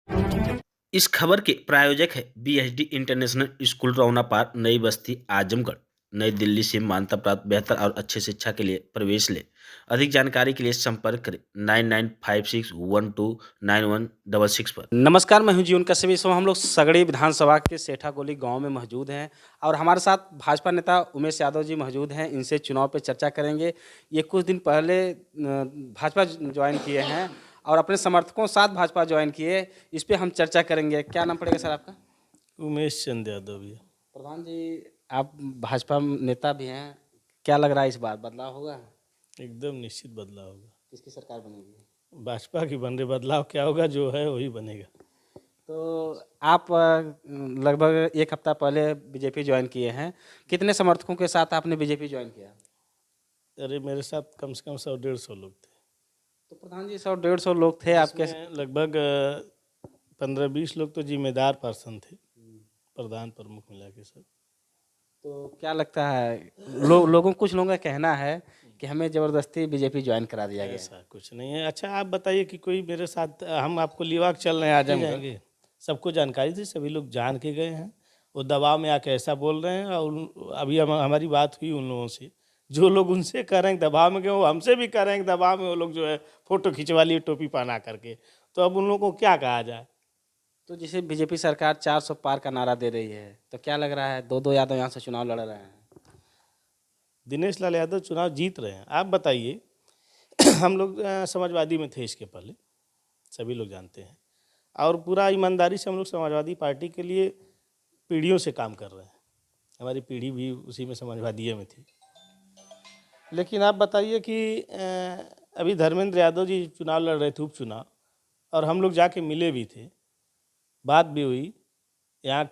इस खबर के प्रायोजक है बीएचडी इंटरनेशनल स्कूल रौना पार्क, नई बस्ती, आजमगढ़। नई दिल्ली से मान्यता प्राप्त बेहतर और अच्छी शिक्षा के लिए प्रवेश ले। अधिक जानकारी के लिए संपर्क करें 9956129166 पर। नमस्कार, मैं हूं जीवन कश्यप। इस समय हम लोग सगड़ी विधानसभा के सेठा गोली गांव में मौजूद हैं और हमारे साथ भाजपा नेता उमेश यादव जी मौजूद हैं। इनसे चुनाव पे चर्चा करेंगे। ये कुछ दिन पहले भाजपा ज्वाइन किए हैं और अपने समर्थकों के साथ भाजपा ज्वाइन किए। इस पे हम चर्चा करेंगे। क्या नाम पड़ेगा सर आपका? उमेश चंद यादव भैया। प्रधान जी, आप भाजपा नेता भी हैं, क्या लग रहा है इस बार बदलाव होगा? एकदम निश्चित बदलाव होगा। किसकी सरकार बनेगी? भाजपा की बन रही, बदलाव क्या होगा, जो है वही बनेगा। तो आप लगभग एक हफ्ता पहले बीजेपी ज्वाइन किए हैं। कितने समर्थकों के साथ आपने बीजेपी ज्वाइन किया? अरे मेरे साथ कम से कम 100-150 लोग थे। तो प्रधान जी, 100-150 लोग थे आपके? लगभग 15-20 लोग तो जिम्मेदार पर्सन थे, प्रधान प्रमुख मिला के सब। तो क्या लगता है, कुछ लोगों का कहना है कि हमें ज़बरदस्ती बीजेपी ज्वाइन करा दिया गया है। ऐसा कुछ नहीं है। अच्छा आप बताइए कि कोई मेरे साथ, हम आपको लिवा के चल रहे हैं आजमगढ़, सबको जानकारी थी, सभी लोग जान के गए हैं। वो दबाव में आके ऐसा बोल रहे हैं। और अभी हमारी बात हुई उन लोगों से, जो लोग उनसे करेंगे दबाव में गए, वो हमसे भी करेंगे दबाव में। वो लोग जो है फोटो खिंचवा लिए टोपी पहना करके। तो अब उन लोगों को क्या कहा जाए? तो जैसे बीजेपी सरकार 400 पार का नारा दे रही है, तो क्या लग रहा है, दो यादव यहाँ से चुनाव लड़ रहे हैं? दिनेश लाल यादव चुनाव जीत रहे हैं। आप बताइए हम लोग समाजवादी में थे इसके पहले, सभी लोग जानते हैं। और पूरा ईमानदारी से हम लोग समाजवादी पार्टी के लिए पीढ़ियों से काम कर रहे हैं। हमारी पीढ़ी भी उसी में समाजवादी में थी। लेकिन आप बताइए कि अभी धर्मेंद्र यादव जी चुनाव लड़ रहे थे, उपचुनाव, और हम लोग जाके मिले भी थे, बात भी हुई। यहाँ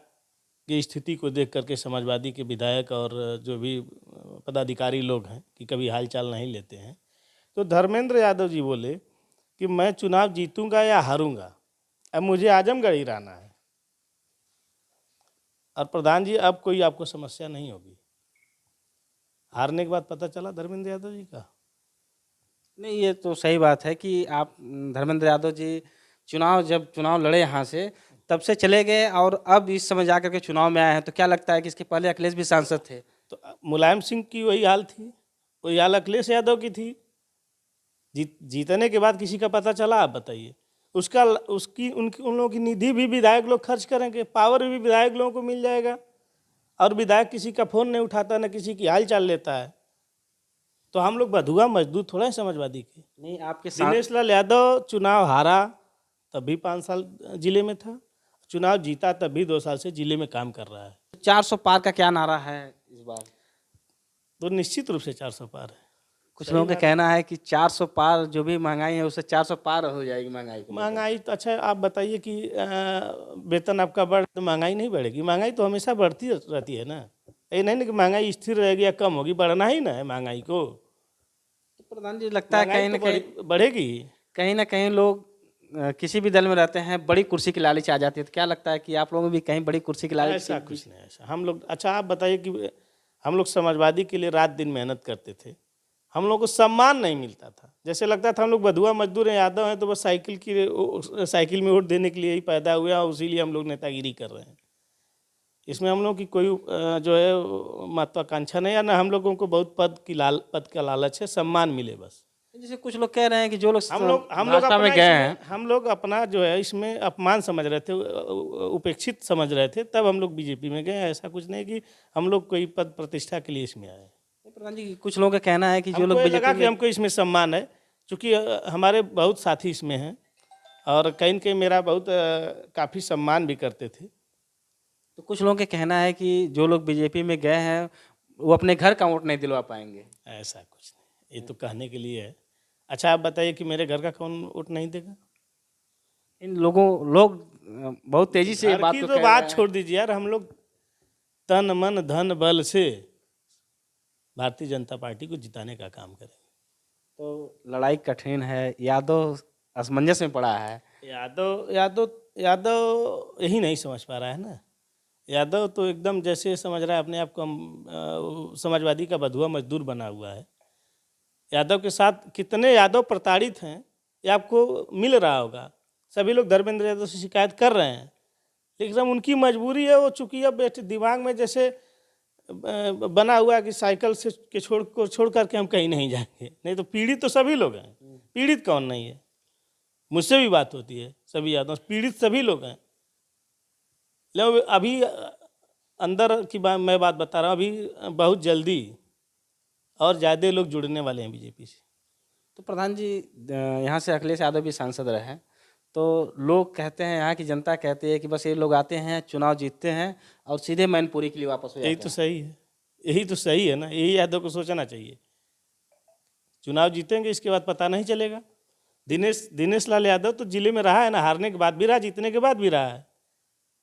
की स्थिति को देख करके समाजवादी के विधायक और जो भी पदाधिकारी लोग हैं कि कभी हालचाल नहीं लेते हैं। तो धर्मेंद्र यादव जी बोले कि मैं चुनाव जीतूंगा या हारूंगा, अब मुझे आजमगढ़ ही रहना है। और प्रधान जी, अब कोई आपको समस्या नहीं होगी। हारने के बाद पता चला धर्मेंद्र यादव जी का। नहीं, ये तो सही बात है कि आप धर्मेंद्र यादव जी जब चुनाव लड़े यहाँ से, तब से चले गए और अब इस समय जा करके चुनाव में आए हैं। तो क्या लगता है कि इसके पहले अखिलेश भी सांसद थे? तो मुलायम सिंह की वही हाल थी, वही हाल अखिलेश यादव की थी। जीतने के बाद किसी का पता चला? आप बताइए। उन लोगों की निधि भी विधायक लोग खर्च करेंगे, पावर भी विधायक लोगों को मिल जाएगा। और विधायक किसी का फोन नहीं उठाता, ना किसी की हाल चाल लेता है। तो हम लोग बधुआ मजदूर थोड़ा है समाजवादी के। नहीं, आपके दिनेश लाल यादव चुनाव हारा तब भी 5 साल जिले में था, चुनाव जीता तब भी 2 साल से जिले में काम कर रहा है। 400 पार का क्या नारा है इस बार? तो निश्चित रूप से 400 पार है। कुछ लोगों का कहना है कि 400 पार, जो भी महंगाई है उससे 400 पार हो जाएगी महंगाई। महंगाई तो अच्छा, आप बताइए कि वेतन आपका बढ़ तो महंगाई नहीं बढ़ेगी? महंगाई तो हमेशा बढ़ती रहती है ना। ये नहीं ना कि महंगाई स्थिर रहेगी या कम होगी, बढ़ना ही ना है महंगाई को। तो प्रधान जी, लगता है कहीं ना कहीं बढ़ेगी। कहीं ना कहीं लोग किसी भी दल में रहते हैं, बड़ी कुर्सी की लालच आ जाती है। तो क्या लगता है कि आप लोगों में भी कहीं बड़ी कुर्सी की लालच? ऐसा कुछ नहीं, ऐसा हम लोग, अच्छा आप बताइए कि हम लोग समाजवादी के लिए रात दिन मेहनत करते थे, हम लोग को सम्मान नहीं मिलता था। जैसे लगता था हम लोग बधुआ मजदूर हैं, यादव हैं, तो बस साइकिल में वोट देने के लिए ही पैदा हुए और उसीलिए हम लोग नेतागिरी कर रहे हैं। इसमें हम लोग की कोई जो है महत्वाकांक्षा नहीं है, ना हम लोगों को बहुत पद का लालच है, सम्मान मिले बस। जैसे कुछ लोग कह रहे हैं कि जो लोग भाजपा में गए हैं, हम लोग अपना जो है इसमें अपमान समझ रहे थे, उपेक्षित समझ रहे थे, तब हम लोग बीजेपी में गए। ऐसा कुछ नहीं कि हम लोग कोई पद प्रतिष्ठा के लिए इसमें आए। प्रधान जी, कुछ लोगों का कहना है कि जो लोग लगा कि हमको इसमें सम्मान है, क्योंकि हमारे बहुत साथी इसमें हैं और कहीं न कहीं मेरा बहुत काफ़ी सम्मान भी करते थे। तो कुछ लोगों का कहना है कि जो लोग बीजेपी में गए हैं वो अपने घर का वोट नहीं दिलवा पाएंगे। ऐसा कुछ नहीं, ये तो कहने के लिए है। अच्छा आप बताइए कि मेरे घर का कौन वोट नहीं देगा? लोग बहुत तेजी से बात तो बात छोड़ दीजिए यार। हम लोग तन मन धन बल से भारतीय जनता पार्टी को जिताने का काम करेंगे। तो लड़ाई कठिन है, यादव असमंजस में पड़ा है। यादव यही नहीं समझ पा रहा है ना। यादव तो एकदम जैसे समझ रहा है अपने आप को समाजवादी का बधुआ मजदूर बना हुआ है। यादव के साथ कितने यादव प्रताड़ित हैं ये आपको मिल रहा होगा। सभी लोग धर्मेंद्र यादव से शिकायत कर रहे हैं, लेकिन अब उनकी मजबूरी है। वो चूंकि अब बैठे दिमाग में जैसे बना हुआ है कि साइकिल से के छोड़ करके हम कहीं नहीं जाएंगे। नहीं तो पीड़ित तो सभी लोग हैं, पीड़ित कौन नहीं है? मुझसे भी बात होती है सभी यादव, पीड़ित सभी लोग हैं। लेकिन अभी अंदर की मैं बात बता रहा हूँ, अभी बहुत जल्दी और ज़्यादा लोग जुड़ने वाले हैं बीजेपी से। तो प्रधान जी, यहाँ से अखिलेश यादव भी सांसद रहे हैं, तो लोग कहते हैं, यहाँ की जनता कहती है कि बस ये लोग आते हैं, चुनाव जीतते हैं और सीधे मैनपुरी के लिए वापस हो जाते हैं। यही तो सही है, यही तो सही है ना। यही यादव को सोचना चाहिए। चुनाव जीतेंगे, इसके बाद पता नहीं चलेगा। दिनेश लाल यादव तो जिले में रहा है ना, हारने के बाद भी रहा, जीतने के बाद भी रहा है।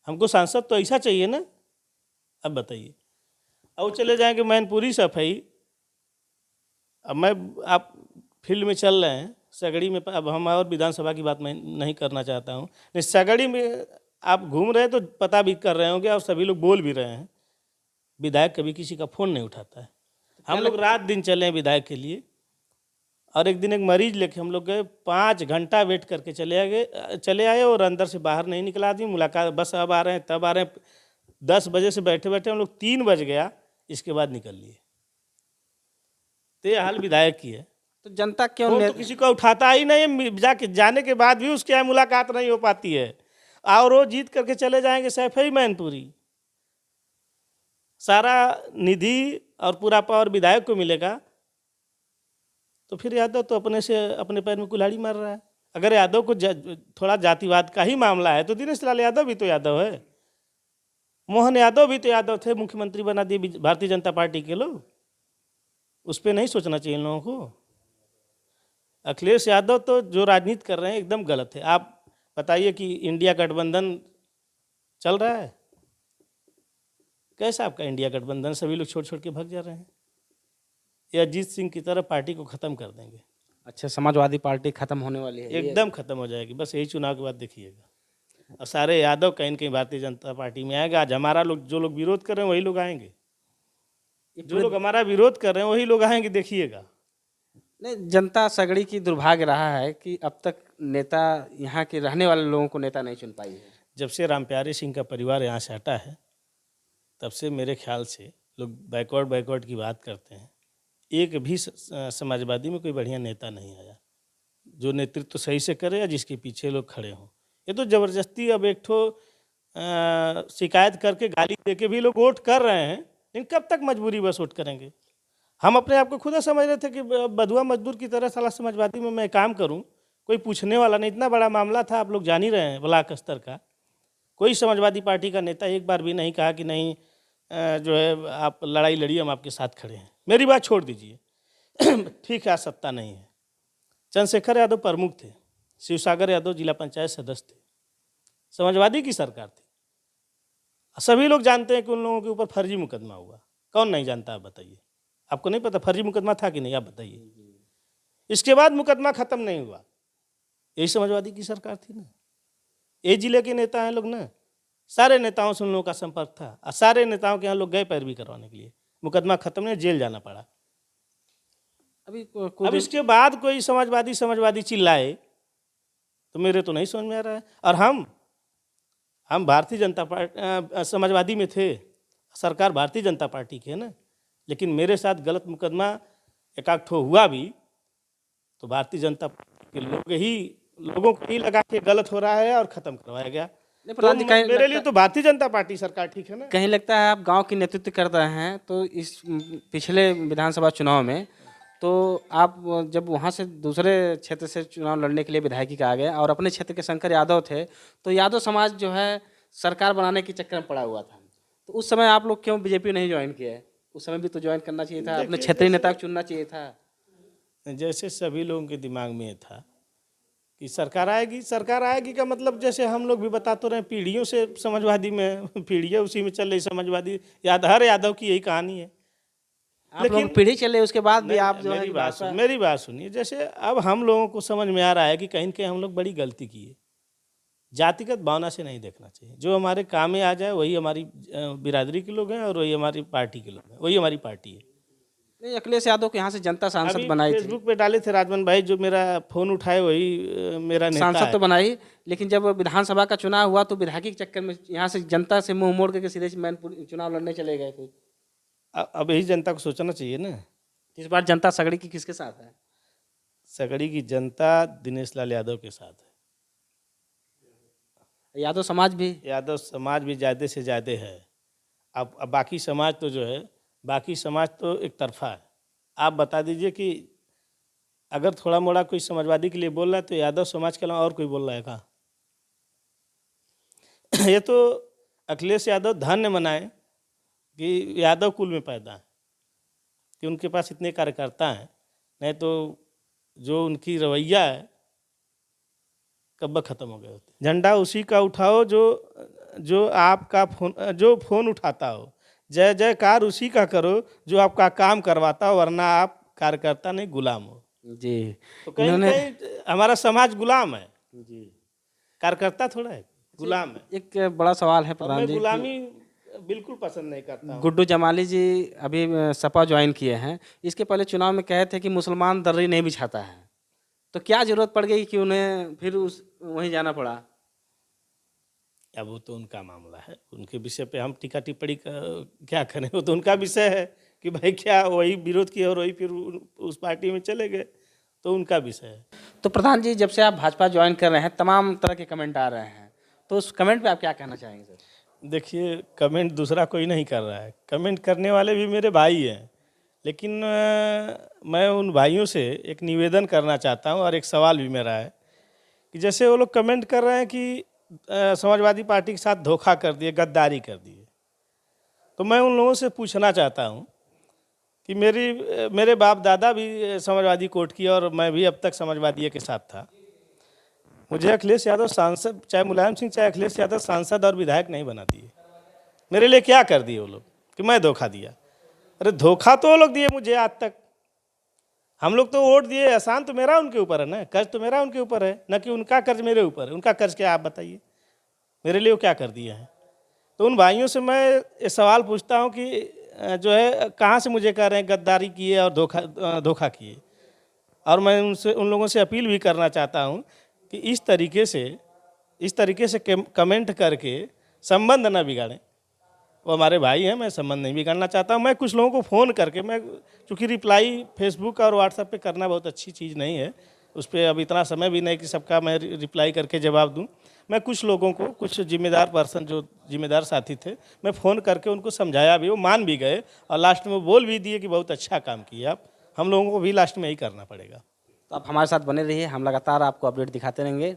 हमको सांसद तो ऐसा चाहिए ना। अब बताइए, अब चले जाएंगे मैनपुरी सफाई। अब आप फील्ड में चल रहे हैं सगड़ी में, अब हम और विधानसभा की बात मैं नहीं करना चाहता हूँ, नहीं सगड़ी में आप घूम रहे हैं तो पता भी कर रहे होंगे और सभी लोग बोल भी रहे हैं, विधायक कभी किसी का फ़ोन नहीं उठाता है। हम लोग रात दिन चले हैं विधायक के लिए, और एक दिन एक मरीज लेके हम लोग गए, 5 घंटा वेट करके चले आए और अंदर से बाहर नहीं निकला आदमी। मुलाकात बस अब आ रहे हैं तब आ रहे हैं, 10 बजे से बैठे बैठे हम लोग 3 बज गया, इसके बाद निकल लिए। तो ये हाल विधायक की है। तो जनता क्यों तो किसी को उठाता ही नहीं, जाने के बाद भी उसके यहाँ मुलाकात नहीं हो पाती है। और वो जीत करके चले जाएंगे सैफई मैनपुरी, सारा निधि और पूरा पावर विधायक को मिलेगा। तो फिर यादव तो अपने पैर में कुल्हाड़ी मार रहा है। अगर यादव को थोड़ा जातिवाद का ही मामला है तो दिनेश लाल यादव भी तो यादव है, मोहन यादव भी तो यादव थे, मुख्यमंत्री बना दिए भारतीय जनता पार्टी के लोग। उस पर नहीं सोचना चाहिए इन लोगों को। अखिलेश यादव तो जो राजनीति कर रहे हैं एकदम गलत है। आप बताइए कि इंडिया गठबंधन चल रहा है, कैसा आपका इंडिया गठबंधन? सभी लोग छोड़ के भाग जा रहे हैं। ये अजीत सिंह की तरह पार्टी को ख़त्म कर देंगे। अच्छा, समाजवादी पार्टी खत्म होने वाली है? एकदम खत्म हो जाएगी, बस यही चुनाव के बाद देखिएगा। और सारे यादव कहीं न कहीं भारतीय जनता पार्टी में आएगा। आज हमारा लोग जो लोग विरोध कर रहे हैं वही लोग आएंगे, जो लोग हमारा विरोध कर रहे हैं वही लोग आएंगे, देखिएगा। नहीं, जनता सगड़ी की दुर्भाग्य रहा है कि अब तक नेता यहाँ के रहने वाले लोगों को नेता नहीं चुन पाई है। जब से रामप्यारे सिंह का परिवार यहाँ से हटा है तब से मेरे ख्याल से लोग बैकवर्ड की बात करते हैं। एक भी समाजवादी में कोई बढ़िया नेता नहीं आया जो नेतृत्व सही से करे या जिसके पीछे लोग खड़े हों। ये तो ज़बरदस्ती अब एक ठो शिकायत करके गाली दे के भी लोग वोट कर रहे हैं, लेकिन कब तक मजबूरी बस वोट करेंगे? हम अपने आप को खुद समझ रहे थे कि बधुआ मजदूर की तरह साला समाजवादी में मैं काम करूं, कोई पूछने वाला नहीं। इतना बड़ा मामला था, आप लोग जान ही रहे हैं, ब्लॉक स्तर का। कोई समाजवादी पार्टी का नेता एक बार भी नहीं कहा कि नहीं जो है आप लड़ाई लड़िए, हम आपके साथ खड़े हैं। मेरी बात छोड़ दीजिए ठीक है, आज सत्ता नहीं है। चंद्रशेखर यादव प्रमुख थे, शिवसागर यादव जिला पंचायत सदस्य थे, समाजवादी की सरकार थी। सभी लोग जानते हैं कि उन लोगों के ऊपर फर्जी मुकदमा हुआ। कौन नहीं जानता? आप बताइए, आपको नहीं पता फर्जी मुकदमा था कि नहीं? आप बताइए। इसके बाद मुकदमा खत्म नहीं हुआ, यही समाजवादी की सरकार थी ना। ये जिले के नेता हैं लोग ना, सारे नेताओं से उन लोगों का संपर्क था और सारे नेताओं के यहाँ लोग गए पैरवी करवाने के लिए। मुकदमा खत्म नहीं, जेल जाना पड़ा। अब इसके बाद कोई समाजवादी चिल्लाए तो मेरे तो नहीं समझ में आ रहा है। और हम भारतीय जनता पार्टी समाजवादी में थे, सरकार भारतीय जनता पार्टी की है ना, लेकिन मेरे साथ गलत मुकदमा एक आध ठो हुआ भी तो भारतीय जनता पार्टी के लोगों को ही लगा के गलत हो रहा है और ख़त्म करवाया गया। तो मेरे लिए तो भारतीय जनता पार्टी सरकार ठीक है ना। कहीं लगता है आप गांव की नेतृत्व कर रहे हैं, तो इस पिछले विधानसभा चुनाव में तो आप जब वहां से दूसरे क्षेत्र से चुनाव लड़ने के लिए विधायकी का आ गए और अपने क्षेत्र के शंकर यादव थे, तो यादव समाज जो है सरकार बनाने के चक्कर में पड़ा हुआ था। तो उस समय आप लोग क्यों बीजेपी नहीं ज्वाइन किए? उस समय भी तो ज्वाइन करना चाहिए था, अपने क्षेत्रीय नेता को चुनना चाहिए था। जैसे सभी लोगों के दिमाग में ये था कि सरकार आएगी का मतलब, जैसे हम लोग भी बता तो रहे पीढ़ियों से समाजवादी में, पीढ़ियाँ उसी में चल रही समाजवादी। हर यादव की यही कहानी है। लेकिन पीढ़ी चले उसके बाद भी आप जो मेरी बात सुनिए। जैसे अब हम लोगों को समझ में आ रहा है कि कहीं न कहीं हम लोग बड़ी गलती की है। जातिगत भावना से नहीं देखना चाहिए। जो हमारे काम में आ जाए वही हमारी बिरादरी के लोग हैं और वही हमारी पार्टी के लोग हैं, वही हमारी पार्टी है। नहीं, अखिलेश यादव को यहाँ से जनता सांसद अभी बनाई थी, फेसबुक पे डाले थे राजमन भाई, जो मेरा फोन उठाए वही मेरा नेता सांसद है। तो बनाई, लेकिन जब विधानसभा का चुनाव हुआ तो विधायकी के चक्कर में यहाँ से जनता से मुंह मोड़ के सीधे मैनपुर चुनाव लड़ने चले गए फिर। अब यही जनता को सोचना चाहिए ना। इस बार जनता सगड़ी की किसके साथ है? सगड़ी की जनता दिनेश लाल यादव के साथ है। यादव समाज भी। यादव समाज भी ज़्यादा से ज़्यादा है। अब बाकी समाज तो जो है, बाकी समाज तो एक तरफा है। आप बता दीजिए कि अगर थोड़ा मोड़ा कोई समाजवादी के लिए बोल रहा है तो यादव समाज के अलावा और कोई बोल रहा है कहाँ? ये तो अखिलेश यादव धन्य मनाए कि यादव कुल में पैदा है, कि उनके पास इतने कार्यकर्ता हैं, नहीं तो जो उनकी रवैया है कब ख़त्म हो गए होते। झंडा उसी का उठाओ जो आपका फ़ोन उठाता हो, जय जयकार उसी का करो जो आपका काम करवाता हो, वरना आप कार्यकर्ता नहीं गुलाम हो। जी, तो कहीं ना कहीं हमारा समाज गुलाम है जी, कार्यकर्ता थोड़ा है, गुलाम है। एक बड़ा सवाल है और प्रधान मैं जी, गुलामी बिल्कुल पसंद नहीं करता हूँ। गुड्डू जमाली जी अभी सपा ज्वाइन किए हैं, इसके पहले चुनाव में कहे थे कि मुसलमान दर्री नहीं बिछाता है, तो क्या जरूरत पड़ गई कि उन्हें फिर वहीं जाना पड़ा? अब वो तो उनका मामला है, उनके विषय पे हम टीका टिप्पणी क्या करें, वो तो उनका विषय है कि भाई क्या वही विरोध किया और वही फिर उस पार्टी में चले गए, तो उनका विषय है। तो प्रधान जी, जब से आप भाजपा ज्वाइन कर रहे हैं तमाम तरह के कमेंट आ रहे हैं, तो उस कमेंट पे आप क्या कहना चाहेंगे सर? देखिए, कमेंट दूसरा कोई नहीं कर रहा है, कमेंट करने वाले भी मेरे भाई हैं, लेकिन मैं उन भाइयों से एक निवेदन करना चाहता हूं और एक सवाल भी मेरा है कि जैसे वो लोग कमेंट कर रहे हैं कि समाजवादी पार्टी के साथ धोखा कर दिए, गद्दारी कर दिए, तो मैं उन लोगों से पूछना चाहता हूं कि मेरे बाप दादा भी समाजवादी कोर्ट किए और मैं भी अब तक समाजवादी के साथ था। मुझे अखिलेश यादव सांसद, चाहे मुलायम सिंह चाहे अखिलेश यादव सांसद और विधायक नहीं बना दिए। मेरे लिए क्या कर दिए वो लोग कि मैं धोखा दिया? अरे धोखा तो वो लोग दिए मुझे आज तक, हम लोग तो वोट दिए, एहसान तो मेरा उनके ऊपर है ना, कर्ज तो मेरा उनके ऊपर है, न कि उनका कर्ज मेरे ऊपर है। उनका कर्ज क्या आप बताइए, मेरे लिए वो क्या कर दिया है? तो उन भाइयों से मैं ये सवाल पूछता हूँ कि जो है कहाँ से मुझे कह रहे हैं गद्दारी किए और धोखा किए? और मैं उन लोगों से अपील भी करना चाहता हूँ कि इस तरीके से कमेंट करके संबंध ना बिगाड़ें। वो हमारे भाई हैं, मैं संबंध नहीं बिगाड़ना चाहता हूँ। मैं कुछ लोगों को फ़ोन करके, मैं चूँकि रिप्लाई फेसबुक और व्हाट्सएप पे करना बहुत अच्छी चीज़ नहीं है, उस पर अब इतना समय भी नहीं कि सबका मैं रिप्लाई करके जवाब दूँ। मैं कुछ लोगों को, कुछ जिम्मेदार पर्सन जो जिम्मेदार साथी थे, मैं फ़ोन करके उनको समझाया भी, वो मान भी गए और लास्ट में वो बोल भी दिए कि बहुत अच्छा काम किया आप। हम लोगों को भी लास्ट में यही करना पड़ेगा। तो आप हमारे साथ बने रहिए, हम लगातार आपको अपडेट दिखाते रहेंगे।